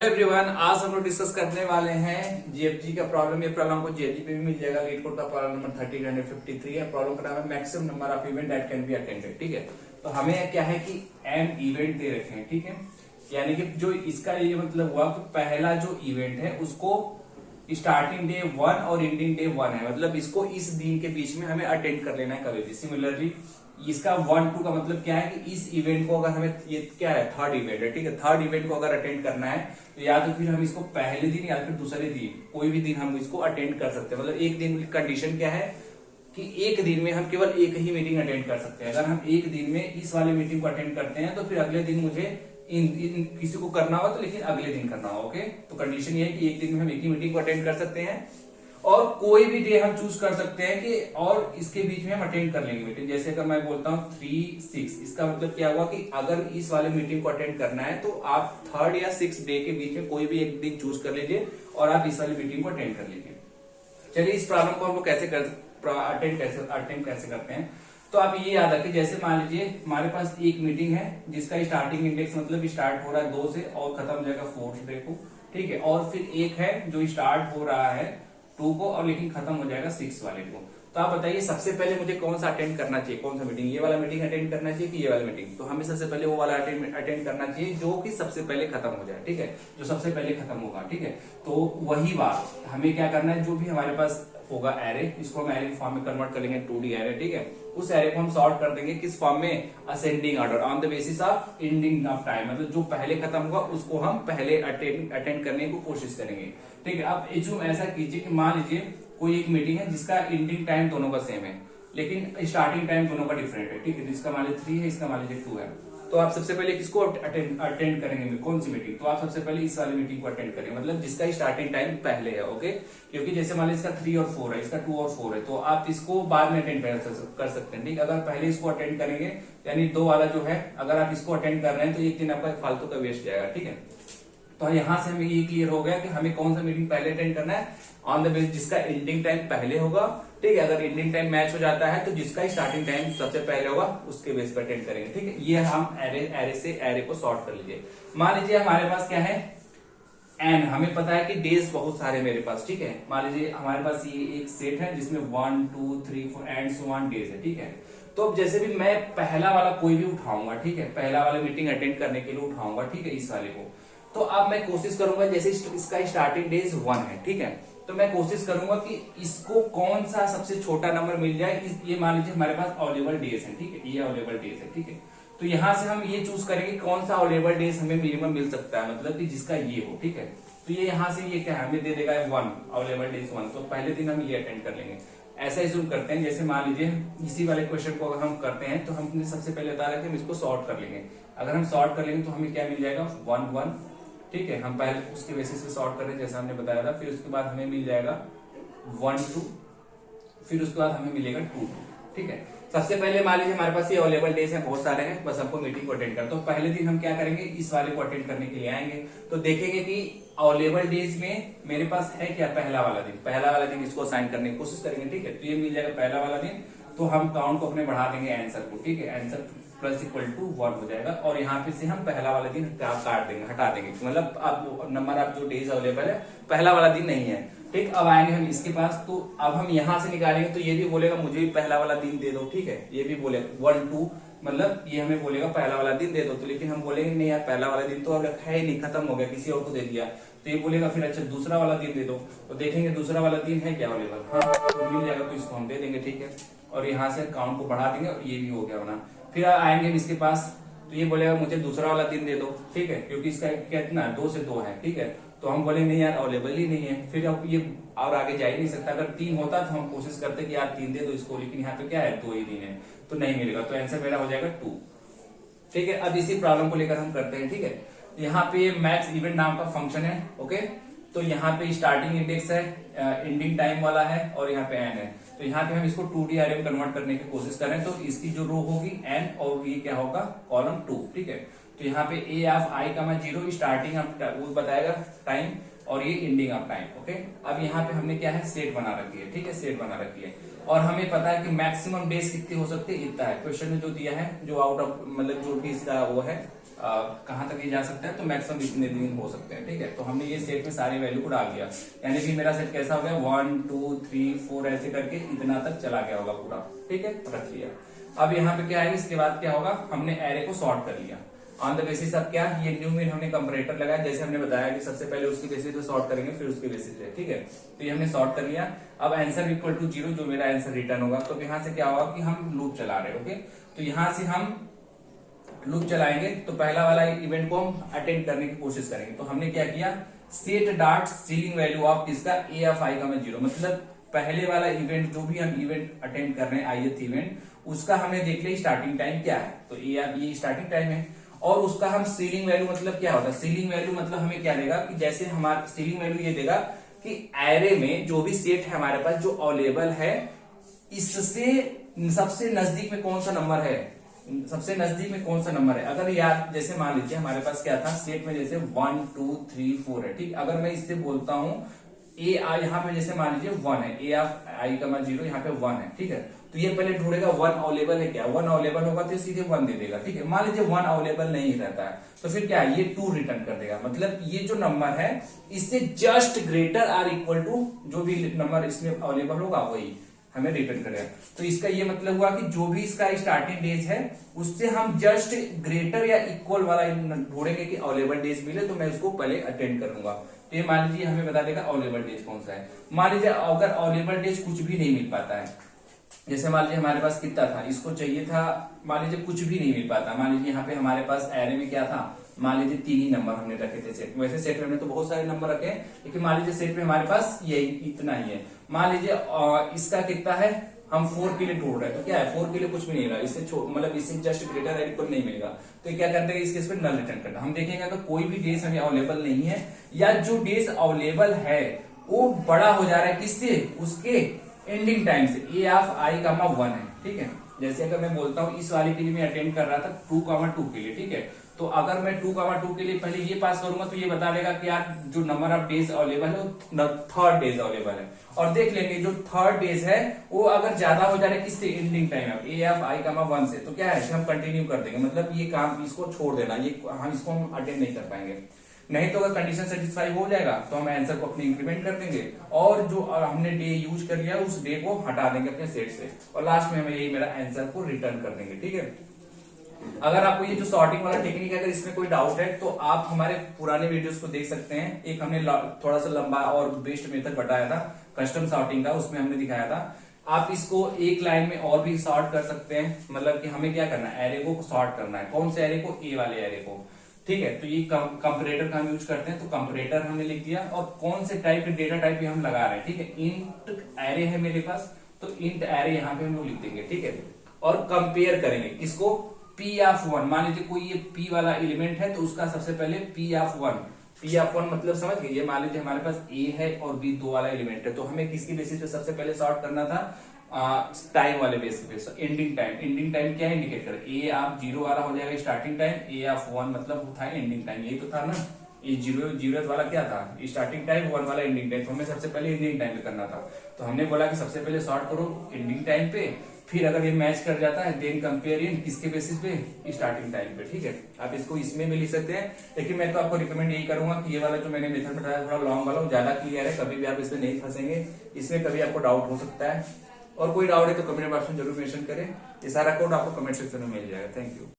Everyone, आज हम लोग डिस्कस करने वाले हैं जीएफजी का प्रॉब्लम। ये प्रॉब्लम को जीएफजी पे भी मिल जाएगा। लीड कोड का प्रॉब्लम नंबर 1353 है। प्रॉब्लम का नाम है maximum number of event that can be attended. ठीक है, तो हमें क्या है कि एन इवेंट दे रखे हैं। ठीक है, यानी कि जो इसका ये मतलब हुआ कि पहला जो इवेंट है उसको स्टार्टिंग डे 1 और एंडिंग डे 1 है, मतलब इसको इस दिन के बीच में हमें अटेंड कर लेना है कभी भी। सिमिलरली इसका 1-2 का मतलब क्या है कि इस इवेंट को अगर हमें, ये क्या है, थर्ड इवेंट है। ठीक है, थर्ड इवेंट को अगर अटेंड करना है तो या तो फिर हम इसको पहले दिन या फिर दूसरे दिन, कोई भी दिन हम इसको अटेंड कर सकते हैं। मतलब एक दिन की कंडीशन क्या है कि एक दिन में हम केवल एक ही मीटिंग अटेंड कर सकते हैं। अगर हम एक दिन में इस वाले मीटिंग को अटेंड करते हैं तो फिर अगले दिन मुझे इन किसी को करना हो तो लेकिन अगले दिन करना हो। ओके, तो कंडीशन ये है कि एक दिन में हम एक ही मीटिंग को अटेंड कर सकते हैं और कोई भी डे हम चूज कर सकते हैं कि और इसके बीच में हम अटेंड कर लेंगे मीटिंग। जैसे अगर मैं बोलता हूँ 3-6, इसका मतलब क्या हुआ कि अगर इस वाले मीटिंग को अटेंड करना है तो आप 3rd या 6th डे के बीच में कोई भी एक दिन चूज कर लीजिए और आप इस वाली मीटिंग को अटेंड कर लीजिए। चलिए, इस प्रॉब्लम को हम लोग कैसे अटेंड कैसे करते हैं, तो आप ये याद रखिए। जैसे मान लीजिए हमारे पास एक मीटिंग है जिसका स्टार्टिंग इंडेक्स मतलब स्टार्ट हो रहा है 2 से और खत्म हो जाएगा 4 से, देखो। ठीक है, और फिर एक है जो स्टार्ट हो रहा है 2 को और लेकिन खत्म हो जाएगा 6 वाले को। तो आप बताइए सबसे पहले मुझे कौन सा अटेंड करना चाहिए, कौन सा मीटिंग, ये वाला मीटिंग अटेंड करना चाहिए कि ये वाला मीटिंग? तो हमें सबसे पहले वो वाला अटेंड करना चाहिए जो कि सबसे पहले खत्म हो जाए। ठीक है, जो सबसे पहले खत्म होगा। ठीक है, तो वही बात हमें क्या करना है, जो भी हमारे पास होगा एरे, इसको हम एरे फॉर्म में कन्वर्ट कर लेंगे 2D एरे। ठीक है, उस एरे को हम सॉर्ट कर देंगे किस फॉर्म में, ascending order on the basis of ending of time, मतलब जो पहले खत्म होगा उसको हम पहले अटेंड करने की कोशिश करेंगे। ठीक है, अब एज्यूम ऐसा कीजिए कि मान लीजिए कोई एक मीटिंग है जिसका एंडिंग टाइम दोनों का सेम है लेकिन स्टार्टिंग टाइम दोनों का डिफरेंट है। ठीक है, जिसका मान लीजिए 3 है, इसका मान लीजिए 2 है। तो आप सबसे पहले किसको अटेंड करेंगे, कौन सी मीटिंग? तो आप सबसे पहले इस वाली मीटिंग को अटेंड करेंगे, मतलब जिसका स्टार्टिंग टाइम पहले है। ओके, क्योंकि जैसे मान लीजिए इसका 3 और 4 है, इसका 2 और 4 है, तो आप इसको बाद में अटेंड कर सकते हैं। ठीक, अगर पहले इसको अटेंड करेंगे यानी 2 वाला जो है, अगर आप इसको अटेंड कर रहे हैं तो एक दिन आपका फालतू का वेस्ट जाएगा। ठीक है, तो यहां से हमें ये क्लियर हो गया कि हमें कौन सा मीटिंग पहले अटेंड करना है, ऑन द बेस जिसका एंडिंग टाइम पहले होगा। ठीक है, अगर एंडिंग टाइम मैच हो जाता है तो जिसका स्टार्टिंग टाइम सबसे पहले होगा उसके बेस पर अटेंड करेंगे। ठीक है, ये हम एरे को सॉर्ट कर लीजिए। मान लीजिए हमारे पास क्या है, एन, हमें पता है कि डेज बहुत सारे मेरे पास। ठीक है, मान लीजिए हमारे पास ये एक सेट है जिसमें 1 2 3 4 एंड सो ऑन डेज है। ठीक है, तो अब जैसे भी मैं पहला वाला कोई भी उठाऊंगा, ठीक है, पहला वाला मीटिंग अटेंड करने के लिए उठाऊंगा, ठीक है, इस वाले को, तो अब मैं कोशिश करूंगा, जैसे इसका स्टार्टिंग डेज 1 है, ठीक है, तो मैं कोशिश करूंगा कि इसको कौन सा सबसे छोटा नंबर मिल जाए। ये मान लीजिए हमारे पास अवेलेबल डेज है। ठीक है, ये अवेलेबल डेज है। ठीक है, तो यहां से हम ये चूज करेंगे कौन सा अवेलेबल डेज हमें मिनिमम मिल सकता है, मतलब कि जिसका ये हो। ठीक है, तो ये यहां से ये क्या है, हमें दे देगा 1, अवेलेबल डेज 1, तो पहले दिन हम ये अटेंड कर लेंगे। ऐसा ही जूम करते हैं, जैसे मान लीजिए इसी वाले क्वेश्चन को अगर हम करते हैं तो हमने सबसे पहले बता रहा कि हम इसको सॉर्ट कर लेंगे। अगर हम सॉर्ट कर लेंगे तो हमें क्या मिल जाएगा, 1 1। ठीक है, हम पहले उसके बेसिस पे सॉर्ट कर रहे हैं जैसा हमने बताया था, फिर उसके बाद हमें मिल जाएगा 1 2, फिर उसके बाद हमें मिलेगा 2 2। ठीक है, सबसे पहले मान लीजिए हमारे पास ये अवेलेबल डेज हैं, बहुत सारे हैं, बस हमको मीटिंग को अटेंड करना। तो पहले दिन हम क्या करेंगे, इस वाले को अटेंड करने के लिए आएंगे, तो देखेंगे कि अवेलेबल डेज में मेरे पास है क्या, पहला वाला दिन इसको असाइन करने की कोशिश करेंगे। ठीक है, तो ये मिल जाएगा पहला वाला दिन, तो हम काउंट को अपने बढ़ा देंगे आंसर को। ठीक है, आंसर प्लस इक्वल टू 1 हो जाएगा और यहाँ पे से हम पहला वाला दिन काट देंगे, हटा देंगे, मतलब अब नंबर ऑफ जो डेज अवेलेबल है पहला वाला दिन नहीं है। ठीक, अब आएंगे हम इसके पास, तो अब हम यहां से निकालेंगे, तो ये भी बोलेगा मुझे भी पहला वाला दिन दे दो। ठीक है, ये भी बोलेगा 1 2, मतलब ये हमें बोलेगा पहला वाला दिन दे दो, तो लेकिन हम बोलेंगे नहीं यार, पहला वाला दिन तो अब रखा ही नहीं, खत्म हो गया, किसी और को दे दिया। तो ये बोलेगा फिर अच्छा दूसरा वाला दिन दे दो, तो देखेंगे दूसरा वाला दिन है क्या अवेलेबल, हाँ, तो मिल जाएगा, तो इसको हम दे देंगे। ठीक है, और यहाँ से काउंट को बढ़ा देंगे और ये भी हो गया बना। फिर आएंगे इसके पास, तो ये बोलेगा मुझे दूसरा वाला दिन दे दो। ठीक है, क्योंकि इसका कितना 2 से 2 है। ठीक है, तो हम बोलेंगे नहीं यार अवेलेबल ही नहीं है, फिर अब ये और आगे जा ही नहीं सकता। अगर 3 होता तो हम कोशिश करते कि यार 3 दे दो इसको, लेकिन यहाँ पे क्या है 2 ही दिन है, तो नहीं मिलेगा, तो आंसर मेरा हो जाएगा 2। ठीक है, अब इसी प्रॉब्लम को लेकर हम करते हैं। ठीक है, यहाँ पे मैक्स इवेंट नाम का फंक्शन है। ओके, तो यहाँ पे स्टार्टिंग इंडेक्स है, एंडिंग टाइम वाला है और यहाँ पे एन है, तो यहाँ पे हम इसको 2D एरे में कन्वर्ट करने की कोशिश करें, तो इसकी जो रो होगी एन और ये क्या होगा, कॉलम 2। ठीक है, तो यहाँ पे ए ऑफ आई का 0 स्टार्टिंग वो बताएगा टाइम और ये एंडिंग ऑफ टाइम। ओके, अब यहाँ पे हमने क्या है, सेट बना रखी है। ठीक है, सेट बना रखी है और हमें पता है कि मैक्सिमम डेज कितने हो सकते हैं, इतना है, क्वेश्चन में जो दिया है, जो आउट ऑफ मतलब जो भी इसका वो है कहाँ तक ये जा सकता है, तो मैक्सिमम इतने दिन हो सकते हैं, ठीक है। तो हमने ये सेट में सारी वैल्यू को डाल दिया, यानी कि मेरा सेट कैसा हो गया 1 2 3 4 ऐसे करके इतना तक चला गया होगा पूरा, ठीक है, रख लिया। अब यहाँ पे क्या है, इसके बाद क्या होगा, हमने एरे को सॉर्ट कर लिया ऑन द बेसिस ऑफ क्या, ये न्यू में हमने कंपैरेटर लगाया, जैसे हमने बताया कि सबसे पहले उसके बेसिस पे सॉर्ट करेंगे फिर उसके बेसिस पे, ठीक है। तो ये हमने सॉर्ट कर लिया। अब आंसर इक्वल टू 0, जो मेरा आंसर रिटर्न होगा। तो यहाँ से क्या होगा कि हम लूप चला रहे हैं, ओके। तो यहाँ से हम लूप चलाएंगे तो पहला वाला इवेंट को हम अटेंड करने की कोशिश करेंगे। तो हमने क्या किया, set dot ceiling value of किसका, ए ऑफ आई का में 0, मतलब पहले वाला इवेंट जो भी हम इवेंट अटेंड कर रहे हैं ith इवेंट, उसका हमने देख लिया स्टार्टिंग टाइम क्या है, तो ये स्टार्टिंग टाइम है। और उसका हम सीलिंग वैल्यू मतलब क्या होता है, सीलिंग वैल्यू मतलब हमें क्या देगा कि जैसे हमारा सीलिंग वैल्यू ये देगा कि एरे में जो भी सेट है हमारे पास जो अवेलेबल है, इससे सबसे नजदीक में कौन सा नंबर है, सबसे नजदीक में कौन सा नंबर है। अगर यार जैसे मान लीजिए हमारे पास क्या था सेट में, जैसे 1 2 3 4 है, ठीक। अगर मैं इससे बोलता हूं ए आई, यहाँ पे जैसे मान लीजिए 1 है, ए ऑफ आई का 0, यहाँ पे 1 है, ठीक है। तो ये पहले ढूंढेगा 1 अवेलेबल है क्या, 1 अवेलेबल होगा तो सीधे 1 दे देगा, ठीक है। मान लीजिए 1 अवेलेबल नहीं रहता है तो फिर क्या है, ये 2 रिटर्न कर देगा, मतलब ये जो नंबर है इससे just greater or equal to जो भी नंबर इसमें अवेलेबल होगा वही हमें रिटर्न करेगा। तो इसका ये मतलब हुआ कि जो भी इसका स्टार्टिंग डेज है उससे हम जस्ट ग्रेटर या इक्वल वाला ढूंढेंगे कि अवेलेबल डेज मिले, तो मैं उसको पहले अटेंड करूंगा। तो ये मान लीजिए हमें बता देगा अवेलेबल डेज कौन सा है। मान लीजिए अगर अवेलेबल डेज कुछ भी नहीं मिल पाता है, जैसे मान लीजिए हमारे पास कितना था, इसको चाहिए था, मान लीजिए कुछ भी नहीं मिल पाता, मान लीजिए यहाँ पे हमारे पास एरे में क्या था, मान लीजिए 3 ही नंबर हमने रखे थे सेट में। वैसे सेट में हमने तो बहुत सारे नंबर रखे हैं, लेकिन मान लीजिए सेट में हमारे पास ये इतना ही है। मान लीजिए इसका कितना है, हम 4 के लिए ढूंढ रहे हैं, तो क्या है 4 के लिए कुछ भी नहीं रहा, इससे मतलब इससे जस्ट ग्रेटर या इक्वल नहीं मिलेगा। तो क्या करते हैं, इस केस पे नल रिटर्न करना। हम देखेंगे अगर कोई भी डेज हमें अवेलेबल नहीं है, या जो डेज अवेलेबल है वो बड़ा हो जा रहा है किससे, उसके एंडिंग टाइम से, ए ऑफ आई का 1 है, ठीक है। जैसे अगर मैं बोलता हूं इस वाले के लिए मैं अटेंड कर रहा था 2,2 के लिए, ठीक है। तो अगर मैं 2,2 के लिए पहले ये पास करूंगा तो ये बता देगा कि यार जो नंबर ऑफ डेज अवेलेबल है वो थर्ड डेज अवेलेबल है। और देख लेंगे जो थर्ड डेज है वो अगर ज्यादा हो जा रहा है किससे, एंडिंग टाइम है ए ऑफ आई का 1 से, तो क्या है हम कंटिन्यू कर देंगे, मतलब ये काम इसको छोड़ देना, ये हम इसको हम अटेंड नहीं कर पाएंगे। नहीं तो अगर कंडीशन सेटिस्फाई हो जाएगा तो हम आंसर को अपने इंक्रीमेंट कर देंगे, और जो हमने डे यूज कर लिया उस डे को हटा देंगे अपने सेट से, और लास्ट में हमें यही मेरा आंसर को रिटर्न कर देंगे, ठीक है। अगर आपको ये जो सॉर्टिंग वाला टेक्निक है, अगर इसमें कोई डाउट है तो आप हमारे पुराने वीडियोस को देख सकते हैं। एक हमने थोड़ा सा लंबा और बेस्ट मेथड बताया था कस्टम सॉर्टिंग का, उसमें हमने दिखाया था। आप इसको एक लाइन में और भी सॉर्ट कर सकते हैं, मतलब कि हमें क्या करना है, एरे को सॉर्ट करना है। कौन से एरे को, ए वाले एरे को, ठीक है। तो ये कंपैरेटर का हम यूज करते हैं, तो कंपैरेटर हमने लिख दिया, और कौन से टाइप के डेटा टाइप हम लगा रहे हैं, ठीक है। इंट एरे है मेरे पास, तो इंट एरे यहाँ पे हम लोग लिख देंगे, ठीक है। और कंपेयर करेंगे किसको, पी ऑफ 1। मान लीजिए कोई ये पी वाला एलिमेंट है तो उसका सबसे पहले पी ऑफ 1, पी ऑफ 1 मतलब समझ गए, ये मान लीजिए हमारे पास ए है और बी 2 वाला एलिमेंट है, तो हमें किसकी बेसिस पे सबसे पहले सॉर्ट करना था, टाइम वाले बेसिस पे। एंडिंग टाइम, एंडिंग टाइम क्या इंडिकेट करे, ए ऑफ 0 वाला हो जाएगा स्टार्टिंग टाइम, ए ऑफ 1 मतलब था एंडिंग टाइम, यही तो था ना। ये 0 वाला क्या था, स्टार्टिंग टाइम, 1 वाला एंडिंग टाइम, तो हमें सबसे पहले एंडिंग टाइम पे करना था। तो हमने बोला कि सबसे पहले सॉर्ट करो एंडिंग टाइम पे, फिर अगर ये मैच कर जाता है देन कंपेयर इन किसके बेसिस पे, स्टार्टिंग टाइम पे, ठीक है। आप इसको इसमें भी लिख सकते हैं, लेकिन मैं तो आपको रिकमेंड यही करूंगा कि ये वाला जो मैंने मेथड बताया थोड़ा लॉन्ग वाला ज्यादा क्लियर है, कभी भी आप इसमें नहीं फंसेंगे, इसमें कभी आपको डाउट हो सकता है। और कोई डाउट है तो कमेंट बॉक्स में जरूर मेंशन करें, ये सारा कोड आपको कमेंट सेक्शन में मिल जाएगा। Thank you.